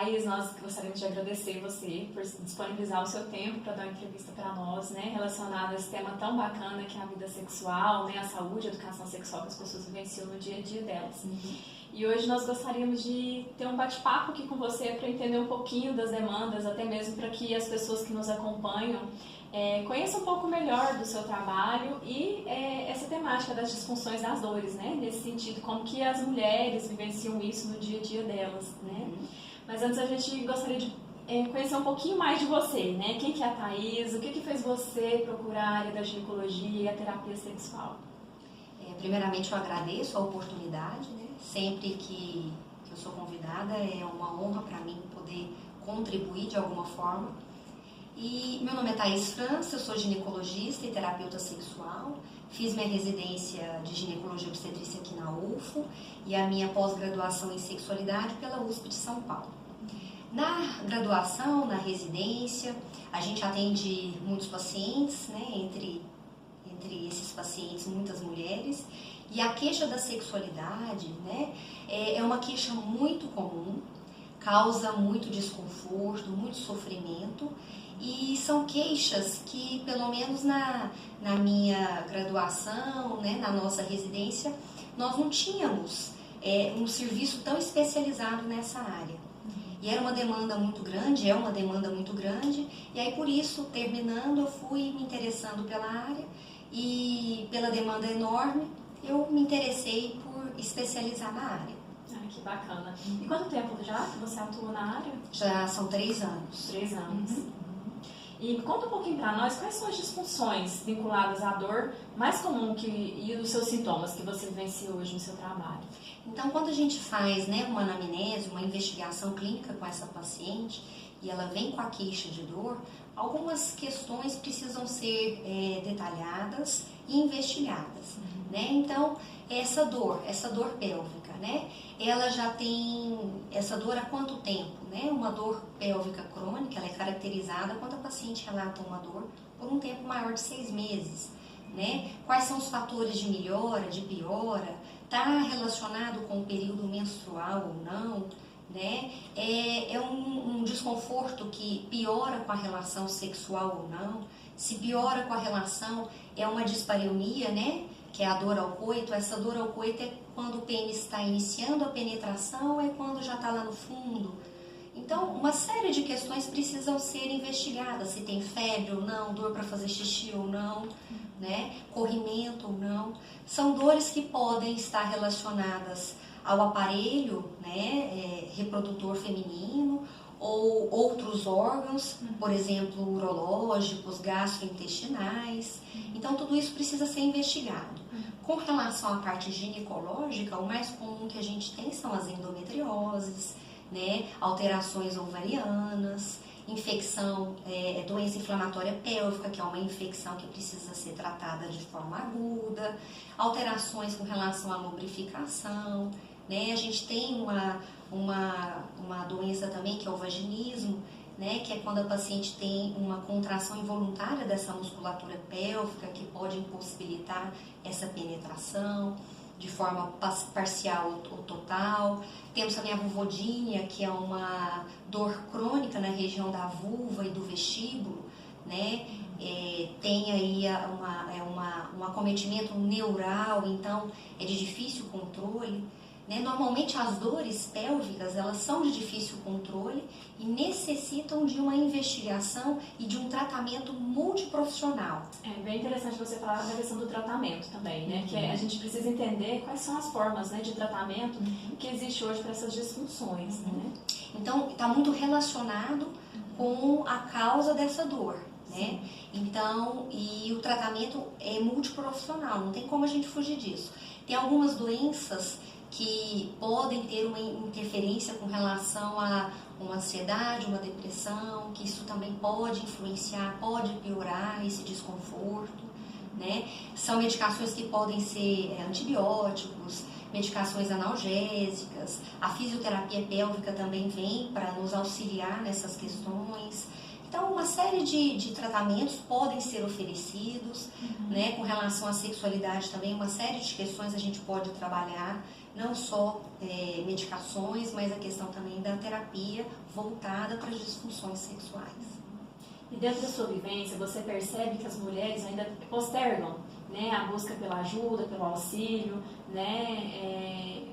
Thaís, nós gostaríamos de agradecer você por disponibilizar o seu tempo para dar uma entrevista para nós, né, relacionado a esse tema tão bacana que é a vida sexual, né, a saúde, a educação sexual que as pessoas vivenciam no dia a dia delas. E hoje nós gostaríamos de ter um bate-papo aqui com você para entender um pouquinho das demandas, até mesmo para que as pessoas que nos acompanham conheçam um pouco melhor do seu trabalho e essa temática das disfunções das dores, né? Nesse sentido, como que as mulheres vivenciam isso no dia a dia delas, né? Mas antes a gente gostaria de conhecer um pouquinho mais de você, né? Quem que é a Thaís, o que fez você procurar a área da ginecologia e a terapia sexual? Primeiramente eu agradeço a oportunidade, né? Sempre que eu sou convidada é uma honra para mim poder contribuir de alguma forma. E meu nome é Thaís França, eu sou ginecologista e terapeuta sexual, fiz minha residência de ginecologia e obstetrícia aqui na UFO e a minha pós-graduação em sexualidade pela USP de São Paulo. Na graduação, na residência, a gente atende muitos pacientes, né, entre esses pacientes, muitas mulheres, e a queixa da sexualidade, né, é uma queixa muito comum, causa muito desconforto, muito sofrimento, e são queixas que, pelo menos na minha graduação, né, na nossa residência, nós não tínhamos um serviço tão especializado nessa área. E era uma demanda muito grande, é uma demanda muito grande, e aí por isso, terminando, eu fui me interessando pela área, e pela demanda enorme, eu me interessei por especializar na área. Que bacana. E quanto tempo já que você atua na área? Já são 3 anos. 3 anos. E conta um pouquinho para nós quais são as disfunções vinculadas à dor mais comum e os seus sintomas que você vivencia hoje no seu trabalho. Então, quando a gente faz, né, uma anamnese, uma investigação clínica com essa paciente e ela vem com a queixa de dor, algumas questões precisam ser detalhadas e investigadas, né? Então, essa dor pélvica, né? Ela já tem essa dor há quanto tempo, né? Uma dor pélvica crônica, ela é caracterizada quando a paciente relata uma dor por um tempo maior de 6 meses, né? Quais são os fatores de melhora, de piora? Está relacionado com o período menstrual ou não? Né? É um desconforto que piora com a relação sexual ou não? Se piora com a relação, é uma dispareunia, né? Que é a dor ao coito. Essa dor ao coito é quando o pênis está iniciando a penetração, é quando já está lá no fundo. Então, uma série de questões precisam ser investigadas, se tem febre ou não, dor para fazer xixi ou não, né? Corrimento ou não. São dores que podem estar relacionadas ao aparelho, né, reprodutor feminino, ou outros órgãos, por exemplo, urológicos, gastrointestinais. Então, tudo isso precisa ser investigado. Com relação à parte ginecológica, o mais comum que a gente tem são as endometrioses, né, alterações ovarianas, infecção, doença inflamatória pélvica, que é uma infecção que precisa ser tratada de forma aguda, alterações com relação à lubrificação, né? A gente tem uma doença também que é o vaginismo, né? Que é quando a paciente tem uma contração involuntária dessa musculatura pélvica que pode impossibilitar essa penetração de forma parcial ou total. Temos também a vulvodínia, que é uma dor crônica na região da vulva e do vestíbulo, né? Tem aí um acometimento neural, então é de difícil controle. Né? Normalmente as dores pélvicas, elas são de difícil controle e necessitam de uma investigação e de um tratamento multiprofissional. É bem interessante você falar da questão do tratamento também, né? Que a gente precisa entender quais são as formas, né, de tratamento que existe hoje para essas disfunções. Né? Então, está muito relacionado com a causa dessa dor. Né? Então, e o tratamento é multiprofissional, não tem como a gente fugir disso. Tem algumas doenças que podem ter uma interferência com relação a uma ansiedade, uma depressão, que isso também pode influenciar, pode piorar esse desconforto, né? São medicações que podem ser antibióticos, medicações analgésicas, a fisioterapia pélvica também vem para nos auxiliar nessas questões. Então, uma série de tratamentos podem ser oferecidos, né? Com relação à sexualidade também, uma série de questões a gente pode trabalhar, não só medicações, mas a questão também da terapia voltada para as disfunções sexuais. E dentro da sua vivência, você percebe que as mulheres ainda postergam, né, a busca pela ajuda, pelo auxílio, né,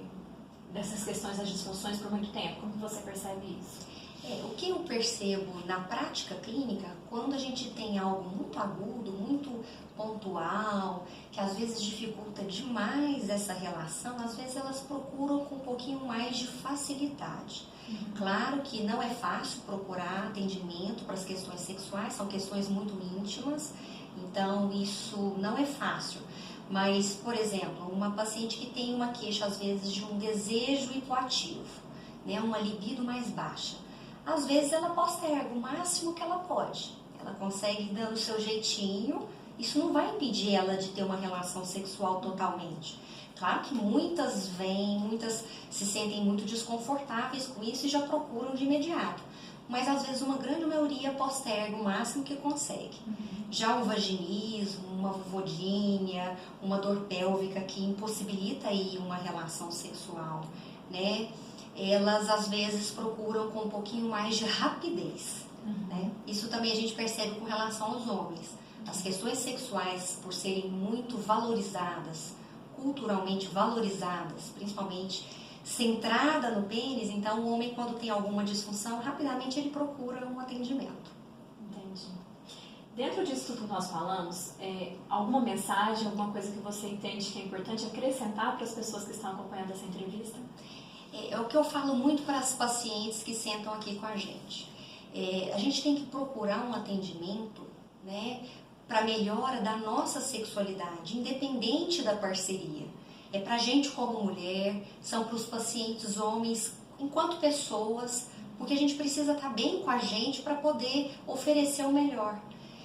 dessas questões das disfunções por muito tempo? Como que você percebe isso? O que eu percebo na prática clínica, quando a gente tem algo muito agudo, muito pontual, que às vezes dificulta demais essa relação, às vezes elas procuram com um pouquinho mais de facilidade. Claro que não é fácil procurar atendimento para as questões sexuais, são questões muito íntimas, então isso não é fácil. Mas, por exemplo, uma paciente que tem uma queixa às vezes de um desejo hipoativo, né, uma libido mais baixa, às vezes ela posterga o máximo que ela pode. Ela consegue dando o seu jeitinho, isso não vai impedir ela de ter uma relação sexual totalmente. Claro que muitas vêm, muitas se sentem muito desconfortáveis com isso e já procuram de imediato. Mas às vezes uma grande maioria posterga o máximo que consegue. Já o vaginismo, uma vulvodínia, uma dor pélvica que impossibilita aí uma relação sexual, né? Elas às vezes procuram com um pouquinho mais de rapidez, né? Isso também a gente percebe com relação aos homens. As questões sexuais, por serem muito valorizadas, culturalmente valorizadas, principalmente centrada no pênis, então o homem, quando tem alguma disfunção, rapidamente ele procura um atendimento. Entendi. Dentro disso tudo que nós falamos, alguma mensagem, alguma coisa que você entende que é importante acrescentar para as pessoas que estão acompanhando essa entrevista? É o que eu falo muito para as pacientes que sentam aqui com a gente. A gente tem que procurar um atendimento, né, para melhora da nossa sexualidade, independente da parceria. É para a gente como mulher, são para os pacientes homens, enquanto pessoas, porque a gente precisa estar bem com a gente para poder oferecer o melhor.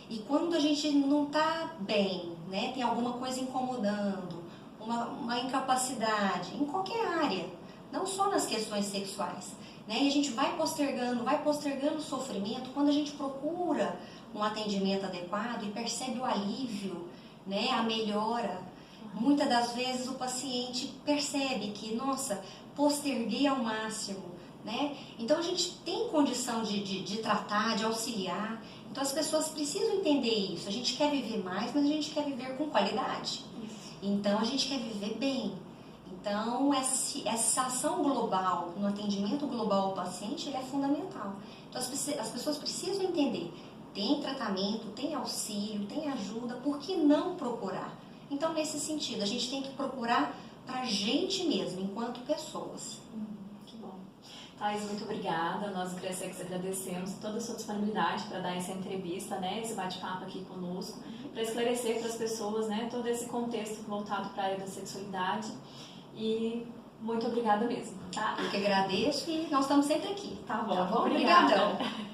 E quando a gente não está bem, né, tem alguma coisa incomodando, uma incapacidade, em qualquer área, não só nas questões sexuais, né, e a gente vai postergando o sofrimento, quando a gente procura um atendimento adequado e percebe o alívio, né, a melhora. Muitas das vezes o paciente percebe que, nossa, posterguei ao máximo, né? Então a gente tem condição de tratar, de auxiliar. Então as pessoas precisam entender isso. A gente quer viver mais, mas a gente quer viver com qualidade. Então a gente quer viver bem. Então essa ação global, no atendimento global ao paciente, ele é fundamental. Então as pessoas precisam entender. Tem tratamento, tem auxílio, tem ajuda, por que não procurar? Então, nesse sentido, a gente tem que procurar para a gente mesmo, enquanto pessoas. Que bom. Thais, muito obrigada. Nós do Crescex agradecemos toda a sua disponibilidade para dar essa entrevista, né, esse bate-papo aqui conosco, para esclarecer para as pessoas, né, todo esse contexto voltado para a área da sexualidade. E muito obrigada mesmo, tá? Eu que agradeço e nós estamos sempre aqui. Tá bom. Tá bom? Obrigada. Obrigadão.